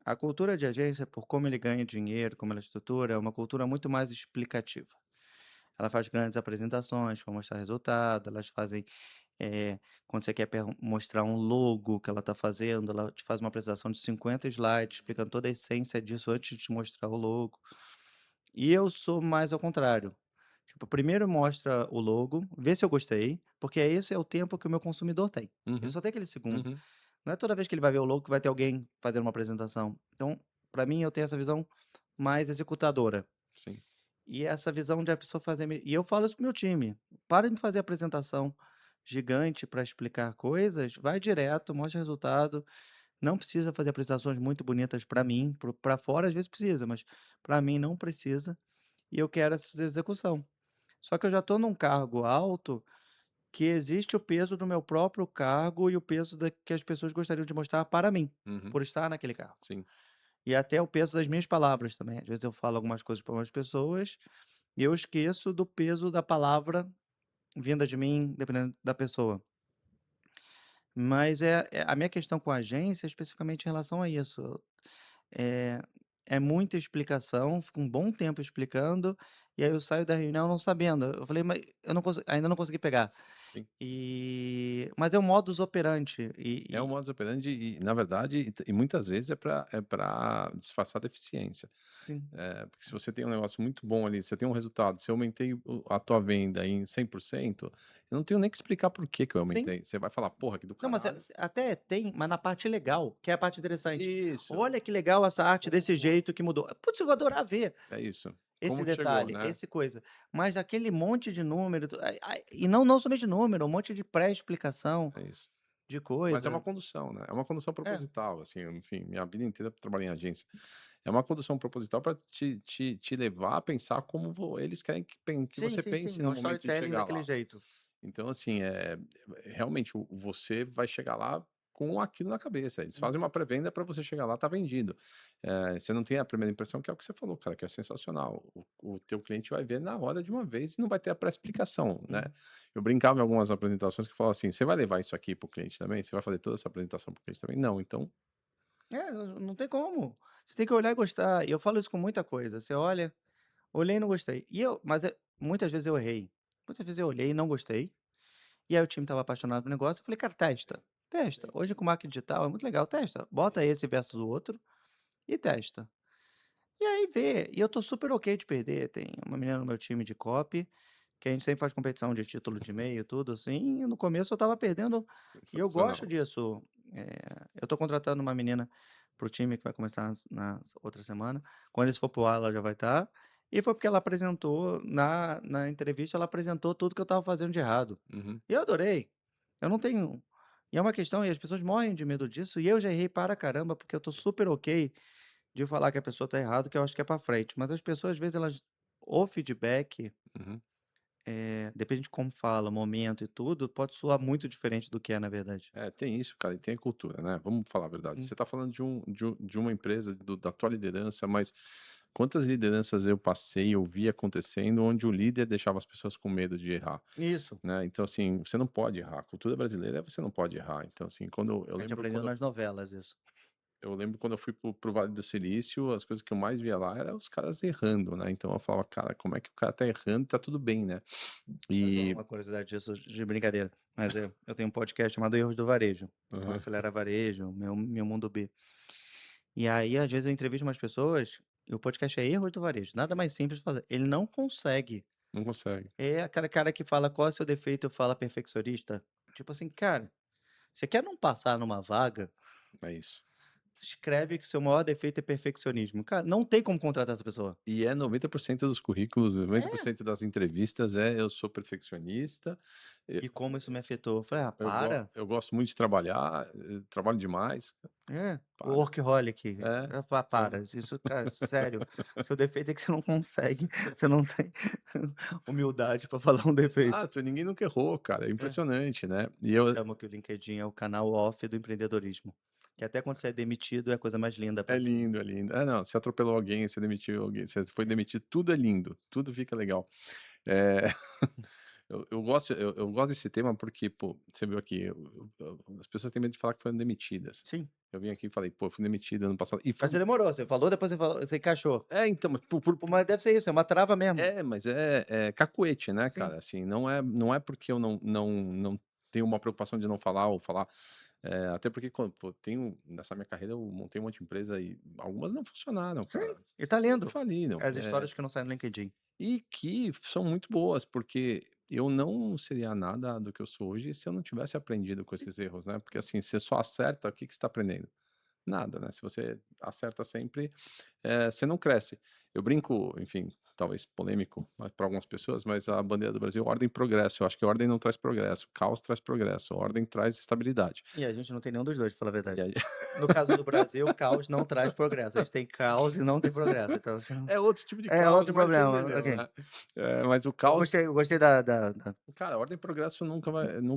[SPEAKER 1] A cultura de agência, por como ele ganha dinheiro, como ela estrutura, é uma cultura muito mais explicativa. Ela faz grandes apresentações para mostrar resultado, elas fazem, quando você quer mostrar um logo que ela está fazendo, ela te faz uma apresentação de 50 slides explicando toda a essência disso antes de te mostrar o logo. E eu sou mais ao contrário. Tipo, primeiro mostra o logo, vê se eu gostei, porque esse é o tempo que o meu consumidor tem. Ele
[SPEAKER 2] Uhum,
[SPEAKER 1] só tem aquele segundo.
[SPEAKER 2] uhum,
[SPEAKER 1] Não é toda vez que ele vai ver o logo que vai ter alguém fazendo uma apresentação. Então, para mim, eu tenho essa visão mais executadora.
[SPEAKER 2] sim.
[SPEAKER 1] E essa visão de a pessoa fazer. E eu falo isso pro meu time: para de me fazer apresentação gigante para explicar coisas, vai direto, mostra resultado. Não precisa fazer apresentações muito bonitas para mim, para fora às vezes precisa, mas para mim não precisa. E eu quero essa execução. Só que eu já estou num cargo alto que existe o peso do meu próprio cargo e o peso que as pessoas gostariam de mostrar para mim,
[SPEAKER 2] Uhum,
[SPEAKER 1] por estar naquele cargo.
[SPEAKER 2] sim.
[SPEAKER 1] E até o peso das minhas palavras também. Às vezes eu falo algumas coisas para umas pessoas e eu esqueço do peso da palavra vinda de mim, dependendo da pessoa. Mas a minha questão com a agência é especificamente em relação a isso. É é muita explicação, fico um bom tempo explicando, e aí eu saio da reunião não sabendo. Eu falei: "Mas eu não ainda não consegui pegar". Mas é o modus operandi
[SPEAKER 2] É um modus operandi e, na verdade, e muitas vezes é para disfarçar deficiência.
[SPEAKER 1] sim,
[SPEAKER 2] Porque se você tem um negócio muito bom ali, você tem um resultado, se eu aumentei a tua venda em 100%, eu não tenho nem que explicar por que que eu
[SPEAKER 1] sim.
[SPEAKER 2] aumentei. Você vai falar: "Porra, que do
[SPEAKER 1] Não, mas
[SPEAKER 2] caralho".
[SPEAKER 1] até tem, mas na parte legal, que é a parte interessante.
[SPEAKER 2] Isso,
[SPEAKER 1] "Olha que legal essa arte desse jeito que mudou". Putz, eu vou adorar ver
[SPEAKER 2] é isso.
[SPEAKER 1] esse
[SPEAKER 2] Como que chegou,
[SPEAKER 1] detalhe,
[SPEAKER 2] né?
[SPEAKER 1] esse coisa. Mas aquele monte de número, e não somente número, um monte de pré-explicação
[SPEAKER 2] É isso.
[SPEAKER 1] de
[SPEAKER 2] Mas é uma
[SPEAKER 1] coisa.
[SPEAKER 2] condução, né, é uma condução
[SPEAKER 1] É,
[SPEAKER 2] proposital, assim, enfim, minha vida inteira eu trabalhei em agência. É uma condução proposital para te levar a pensar como eles querem que
[SPEAKER 1] sim,
[SPEAKER 2] você
[SPEAKER 1] sim, sim,
[SPEAKER 2] pense
[SPEAKER 1] é
[SPEAKER 2] no
[SPEAKER 1] um
[SPEAKER 2] momento de
[SPEAKER 1] storytelling
[SPEAKER 2] chegar
[SPEAKER 1] daquele
[SPEAKER 2] lá.
[SPEAKER 1] jeito.
[SPEAKER 2] Então, assim, realmente você vai chegar lá com aquilo na cabeça. Eles fazem
[SPEAKER 1] Uhum,
[SPEAKER 2] uma pré-venda para você chegar lá, tá vendido. Você não tem a primeira impressão, que é o que você falou, cara, que é sensacional. O teu cliente vai ver na hora de uma vez e não vai ter a pré-explicação, né.
[SPEAKER 1] uhum.
[SPEAKER 2] Eu brincava em algumas apresentações que eu falava assim: "Você vai levar isso aqui para o cliente também? Você vai fazer toda essa apresentação para o cliente também?". "Não", então
[SPEAKER 1] É, não tem como. Você tem que olhar e gostar. E eu falo isso com muita coisa. Você olha, olhei e não gostei. Muitas vezes eu errei. Muitas vezes eu olhei e não gostei. E aí o time estava apaixonado pelo negócio. Eu falei, cara, testa. Testa.
[SPEAKER 2] sim,
[SPEAKER 1] Hoje com marketing digital é muito legal. Testa. Bota
[SPEAKER 2] isso.
[SPEAKER 1] esse versus o outro e testa. E aí vê. E eu tô super ok de perder. Tem uma menina no meu time de copy, que a gente sempre faz competição de título de e-mail, tudo assim. E no começo eu estava perdendo. E eu gosto
[SPEAKER 2] Sensacional.
[SPEAKER 1] disso. Eu tô contratando uma menina pro time que vai começar na outra semana. Quando isso for pro ar, ela já vai estar. E foi porque ela apresentou, na entrevista, ela apresentou tudo que eu estava fazendo de errado.
[SPEAKER 2] Uhum.
[SPEAKER 1] E eu adorei. Eu não tenho. E é uma questão, e as pessoas morrem de medo disso, e eu já errei para caramba, porque eu tô super ok de falar que a pessoa tá errado, que eu acho que é para frente. Mas as pessoas, às vezes, elas o feedback,
[SPEAKER 2] Uhum.
[SPEAKER 1] depende de como fala, momento e tudo, pode soar muito diferente do que é na verdade.
[SPEAKER 2] É, tem isso, cara, e tem a cultura, né? Vamos falar a verdade.
[SPEAKER 1] Hum,
[SPEAKER 2] Você está falando de uma empresa, da tua liderança, mas quantas lideranças eu passei, eu vi acontecendo, onde o líder deixava as pessoas com medo de errar,
[SPEAKER 1] isso.
[SPEAKER 2] né? Então, assim, você não pode errar. A cultura brasileira é você não pode errar. Então, assim, quando eu
[SPEAKER 1] A gente
[SPEAKER 2] lembro
[SPEAKER 1] aprendeu
[SPEAKER 2] quando
[SPEAKER 1] nas novelas isso.
[SPEAKER 2] eu lembro quando eu fui pro Vale do Silício, as coisas que eu mais via lá era os caras errando, né? Então eu falava, cara, como é que o cara tá errando e tá tudo bem, né?
[SPEAKER 1] Mas ó,
[SPEAKER 2] E
[SPEAKER 1] uma curiosidade disso, de brincadeira, mas eu tenho um podcast chamado Erros do Varejo, o
[SPEAKER 2] Aham,
[SPEAKER 1] Acelera Varejo, meu Mundo B. E aí, às vezes, eu entrevisto umas pessoas, e o podcast é Erros do Varejo, nada mais simples de fazer. Ele não consegue.
[SPEAKER 2] não consegue.
[SPEAKER 1] É aquele cara que fala: "Qual é o seu defeito?", eu falo: "Perfeccionista". Tipo assim, cara, você quer não passar numa vaga,
[SPEAKER 2] É isso.
[SPEAKER 1] escreve que seu maior defeito é perfeccionismo. Cara, não tem como contratar essa pessoa.
[SPEAKER 2] E é 90% dos currículos, noventa por
[SPEAKER 1] É.
[SPEAKER 2] cento das entrevistas eu sou perfeccionista, eu
[SPEAKER 1] E como isso me afetou. Eu falei: "Ah, para".
[SPEAKER 2] eu gosto muito de trabalhar, trabalho demais.
[SPEAKER 1] É, o
[SPEAKER 2] Para.
[SPEAKER 1] workaholic.
[SPEAKER 2] É,
[SPEAKER 1] Para,
[SPEAKER 2] então
[SPEAKER 1] isso, cara, sério, seu defeito é que você não consegue, você não tem humildade pra falar um defeito.
[SPEAKER 2] exato, ninguém nunca errou, cara, é
[SPEAKER 1] É.
[SPEAKER 2] impressionante, né. E
[SPEAKER 1] Eu
[SPEAKER 2] eu
[SPEAKER 1] chamo que o LinkedIn é o canal off do empreendedorismo, que até quando você é demitido é a coisa mais linda
[SPEAKER 2] é
[SPEAKER 1] pra se
[SPEAKER 2] lindo, é lindo. É, não, você atropelou alguém, você demitiu alguém, você foi demitido, tudo é lindo, tudo fica legal. Eh, eu gosto desse tema porque, pô, você viu aqui, as pessoas têm medo de falar que foram demitidas.
[SPEAKER 1] sim,
[SPEAKER 2] Eu vim aqui e falei: "Pô, eu fui demitido ano passado", e foi
[SPEAKER 1] mas você demorou, você falou, depois você falou, você encaixou.
[SPEAKER 2] então, mas por
[SPEAKER 1] Pô, mas deve ser isso, é uma trava mesmo.
[SPEAKER 2] mas é cacuete, né,
[SPEAKER 1] Sim,
[SPEAKER 2] cara, assim, não é porque eu não tenho uma preocupação de não falar ou falar, até porque quando pô, nessa minha carreira eu montei um monte de empresa e algumas não funcionaram,
[SPEAKER 1] sim,
[SPEAKER 2] cara,
[SPEAKER 1] e tá
[SPEAKER 2] simplesmente
[SPEAKER 1] lindo.
[SPEAKER 2] faliram.
[SPEAKER 1] As histórias que não saem no LinkedIn.
[SPEAKER 2] E que são muito boas, porque eu não seria nada do que eu sou hoje se eu não tivesse aprendido com
[SPEAKER 1] Sim,
[SPEAKER 2] esses erros, né, porque, assim, você só acerta, o que que você está aprendendo? Nada, né, se você acerta sempre, você não cresce. Eu brinco, enfim, talvez polêmico, para algumas pessoas, mas a bandeira do Brasil é ordem e progresso. Eu acho que ordem não traz progresso, caos traz progresso, ordem traz estabilidade.
[SPEAKER 1] E a gente não tem nenhum dos 2, pra falar a
[SPEAKER 2] E
[SPEAKER 1] verdade.
[SPEAKER 2] aí
[SPEAKER 1] No caso do Brasil, caos não traz progresso. A gente tem caos e não tem progresso, então
[SPEAKER 2] é outro tipo de
[SPEAKER 1] é
[SPEAKER 2] caos,
[SPEAKER 1] outro
[SPEAKER 2] mas você
[SPEAKER 1] problema,
[SPEAKER 2] entendeu,
[SPEAKER 1] ok.
[SPEAKER 2] né. Mas o
[SPEAKER 1] Eu
[SPEAKER 2] caos,
[SPEAKER 1] gostei eu gostei da
[SPEAKER 2] cara, ordem e progresso nunca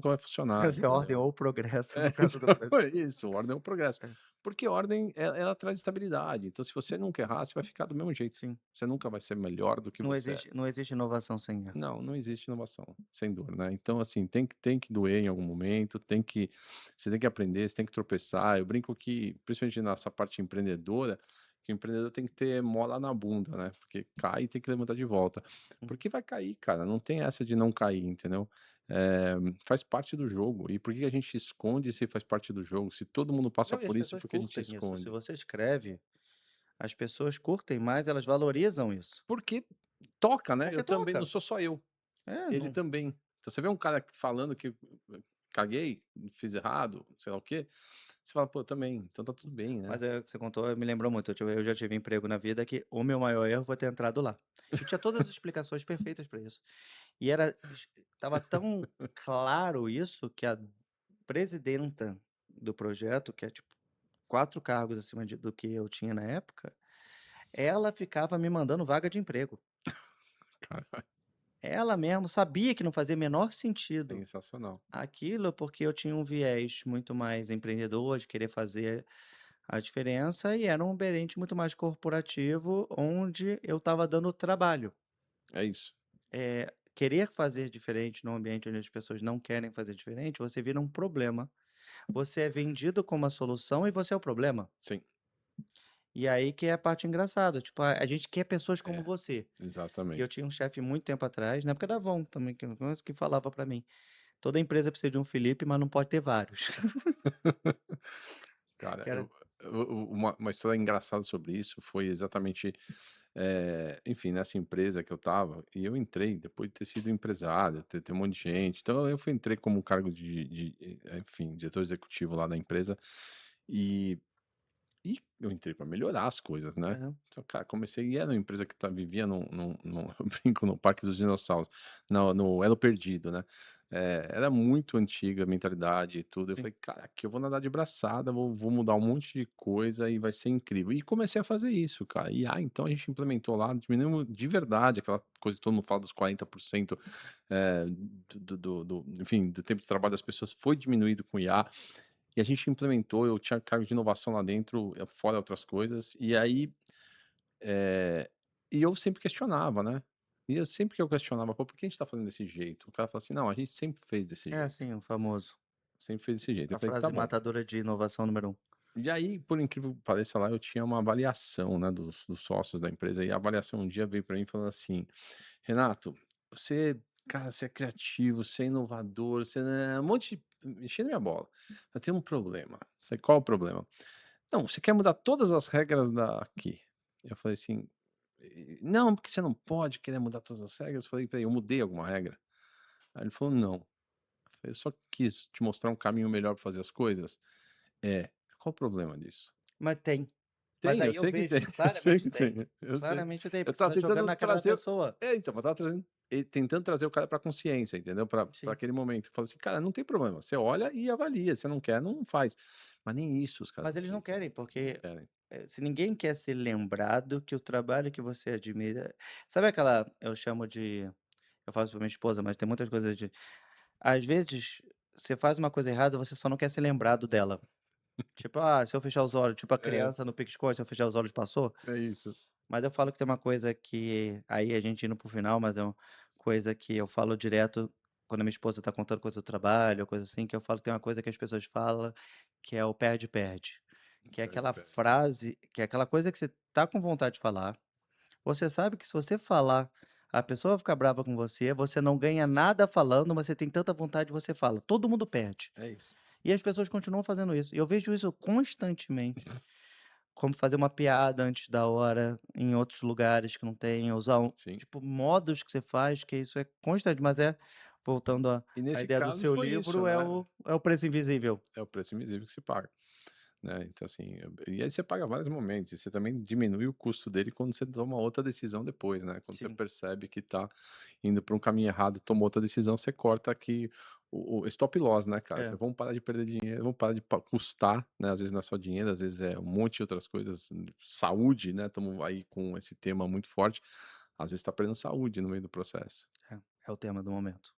[SPEAKER 2] vai funcionar,
[SPEAKER 1] trazer ordem
[SPEAKER 2] entendeu.
[SPEAKER 1] ou progresso
[SPEAKER 2] É,
[SPEAKER 1] no caso do
[SPEAKER 2] então
[SPEAKER 1] Brasil.
[SPEAKER 2] é isso, ordem é o progresso.
[SPEAKER 1] É,
[SPEAKER 2] Porque ordem, ela traz estabilidade, então se você nunca errar, você vai ficar do mesmo jeito.
[SPEAKER 1] sim.
[SPEAKER 2] Você nunca vai ser melhor do que você é.
[SPEAKER 1] Não existe inovação sem erro.
[SPEAKER 2] Não, não existe inovação, sem dor, né. Então, assim, tem que doer em algum momento, você tem que aprender, você tem que tropeçar. Eu brinco que, principalmente nessa parte empreendedora, que o empreendedor tem que ter mola na bunda, né, porque cai e tem que levantar de volta.
[SPEAKER 1] Uhum.
[SPEAKER 2] Porque vai cair, cara, não tem essa de não cair, entendeu. Eh, Faz parte do jogo. E por que que a gente esconde se faz parte do jogo? Se todo mundo passa
[SPEAKER 1] Não, e as
[SPEAKER 2] por isso,
[SPEAKER 1] pessoas
[SPEAKER 2] por que a gente
[SPEAKER 1] curtem isso. Se
[SPEAKER 2] esconde?
[SPEAKER 1] você escreve, as pessoas curtem mais, elas valorizam isso.
[SPEAKER 2] Porque toca, né, eu
[SPEAKER 1] Porque
[SPEAKER 2] também, não
[SPEAKER 1] toca.
[SPEAKER 2] sou só eu.
[SPEAKER 1] É,
[SPEAKER 2] Ele
[SPEAKER 1] não.
[SPEAKER 2] também. Então você vê um cara falando que caguei, fiz errado, sei lá o quê, você fala: "Pô, também, então tá tudo bem, né".
[SPEAKER 1] Mas é o que você contou, me lembrou muito. Eu já tive emprego na vida que o meu maior erro foi ter entrado lá. E tinha todas as explicações perfeitas para isso. E estava tão claro isso que a presidenta do projeto, que é tipo 4 cargos acima do que eu tinha na época, ela ficava me mandando vaga de emprego.
[SPEAKER 2] Cara,
[SPEAKER 1] Ela mesmo sabia que não fazia menor sentido
[SPEAKER 2] sensacional.
[SPEAKER 1] aquilo, porque eu tinha um viés muito mais empreendedor, de querer fazer a diferença, e era um ambiente muito mais corporativo, onde eu estava dando trabalho.
[SPEAKER 2] É isso.
[SPEAKER 1] Querer fazer diferente num ambiente onde as pessoas não querem fazer diferente, você vira um problema. Você é vendido como a solução e você é o problema.
[SPEAKER 2] Sim.
[SPEAKER 1] E aí que é a parte engraçada, tipo, a gente quer pessoas como
[SPEAKER 2] É,
[SPEAKER 1] você. E eu
[SPEAKER 2] exatamente.
[SPEAKER 1] tinha um chefe muito tempo atrás, na época da Avon também, que falava pra mim: "Toda empresa precisa de um Felipe, mas não pode ter vários".
[SPEAKER 2] Cara,
[SPEAKER 1] Que era
[SPEAKER 2] uma história engraçada sobre isso foi exatamente, enfim, nessa empresa que eu estava, e eu entrei depois de ter sido empresário, ter um monte de gente, então entrei como um cargo enfim, diretor executivo lá da empresa, e eu entrei para melhorar as coisas, né.
[SPEAKER 1] aham,
[SPEAKER 2] Então, cara, comecei e era uma empresa que vivia eu brinco, no Parque dos Dinossauros, no Elo Perdido, né. Era muito antiga a mentalidade e tudo, eu
[SPEAKER 1] sim.
[SPEAKER 2] falei: "Cara, aqui eu vou nadar de braçada, vou mudar um monte de coisa e vai ser incrível". E comecei a fazer isso, cara. E, então a gente implementou lá, diminuímos de verdade aquela coisa que todo mundo fala dos 40%, enfim, do tempo de trabalho das pessoas foi diminuído com IA. E a gente implementou, eu tinha cargo de inovação lá dentro, fora outras coisas, e aí, eh, e eu sempre questionava, né. E eu sempre que eu questionava: "Pô, por que a gente tá fazendo desse jeito?" O cara falava assim: "Não, a gente sempre fez desse
[SPEAKER 1] É
[SPEAKER 2] jeito,
[SPEAKER 1] assim, o famoso,
[SPEAKER 2] sempre fez desse jeito". Eu
[SPEAKER 1] a
[SPEAKER 2] falei: "Tá
[SPEAKER 1] frase
[SPEAKER 2] bom".
[SPEAKER 1] matadora de inovação número um.
[SPEAKER 2] E aí, por incrível que pareça lá, eu tinha uma avaliação, né, dos sócios da empresa, e a avaliação um dia veio para mim falando assim: "Renato, você, cara, você é criativo, você é inovador, você é um monte de", enchendo minha bola. "Eu tenho um problema". Eu falei: "Qual o problema?". "Não, você quer mudar todas as regras daqui". Eu falei assim: Não, porque você não pode querer mudar todas as regras". Eu falei: "Espera aí, eu mudei alguma regra?". Aí ele falou: "Não". Eu falei: "Eu só quis te mostrar um caminho melhor para fazer as coisas". "É, qual o problema disso?".
[SPEAKER 1] Mas tem. Mas
[SPEAKER 2] "Tem, eu
[SPEAKER 1] aí eu
[SPEAKER 2] sei que
[SPEAKER 1] vejo,
[SPEAKER 2] tem, eu sei
[SPEAKER 1] claramente
[SPEAKER 2] que
[SPEAKER 1] tem.
[SPEAKER 2] tem, eu sei".
[SPEAKER 1] Claramente tem,
[SPEAKER 2] Eu
[SPEAKER 1] porque você
[SPEAKER 2] estava
[SPEAKER 1] tá jogando
[SPEAKER 2] tentando
[SPEAKER 1] na cara da
[SPEAKER 2] trazer,
[SPEAKER 1] pessoa.
[SPEAKER 2] então, eu estava tentando trazer o cara pra consciência, entendeu, pra
[SPEAKER 1] Sim.
[SPEAKER 2] aquele momento. Falei assim: "Cara, não tem problema, você olha e avalia, você não quer, não faz". Mas nem isso os caras
[SPEAKER 1] Mas eles não
[SPEAKER 2] aceitam,
[SPEAKER 1] querem,
[SPEAKER 2] não
[SPEAKER 1] porque,
[SPEAKER 2] querem.
[SPEAKER 1] se ninguém quer ser lembrado que o trabalho que você admira, sabe aquela, eu chamo de, eu falo isso pra minha esposa, mas tem muitas coisas de, às vezes, você faz uma coisa errada, você só não quer ser lembrado dela. Tipo, se eu fechar os olhos, tipo a
[SPEAKER 2] É,
[SPEAKER 1] criança no pique-esconde, se eu fechar os olhos passou.
[SPEAKER 2] é isso.
[SPEAKER 1] Mas eu falo que tem uma coisa que, aí a gente indo para o final, mas é uma coisa que eu falo direto quando a minha esposa tá contando coisa do trabalho ou coisa assim, que eu falo que tem uma coisa que as pessoas falam, que é o perde-perde. Que é
[SPEAKER 2] Perde,
[SPEAKER 1] aquela
[SPEAKER 2] perde.
[SPEAKER 1] frase, que é aquela coisa que você tá com vontade de falar, você sabe que se você falar, a pessoa vai ficar brava com você não ganha nada falando, mas você tem tanta vontade, você fala. Todo mundo perde.
[SPEAKER 2] É isso.
[SPEAKER 1] E as pessoas continuam fazendo isso. E eu vejo isso constantemente. Como fazer uma piada antes da hora em outros lugares que não tem, usar
[SPEAKER 2] Sim.
[SPEAKER 1] tipo, modos que você faz, que isso é constante, mas voltando à
[SPEAKER 2] E
[SPEAKER 1] à
[SPEAKER 2] nesse
[SPEAKER 1] ideia do
[SPEAKER 2] caso
[SPEAKER 1] seu
[SPEAKER 2] foi isso,
[SPEAKER 1] livro,
[SPEAKER 2] né.
[SPEAKER 1] é o preço invisível.
[SPEAKER 2] É o preço invisível que se paga. né, então assim, e aí você paga vários momentos, e você também diminui o custo dele quando você toma outra decisão depois, né, quando você
[SPEAKER 1] Sim.
[SPEAKER 2] percebe que tá indo para um caminho errado, tomou outra decisão, você corta aqui o stop loss, né, cara, você
[SPEAKER 1] É,
[SPEAKER 2] vamos parar de perder dinheiro, vamos parar de custar, né, às vezes não é só dinheiro, às vezes é um monte de outras coisas, saúde, né, estamos aí com esse tema muito forte, às vezes tá perdendo saúde no meio do processo.
[SPEAKER 1] é, é o tema do momento.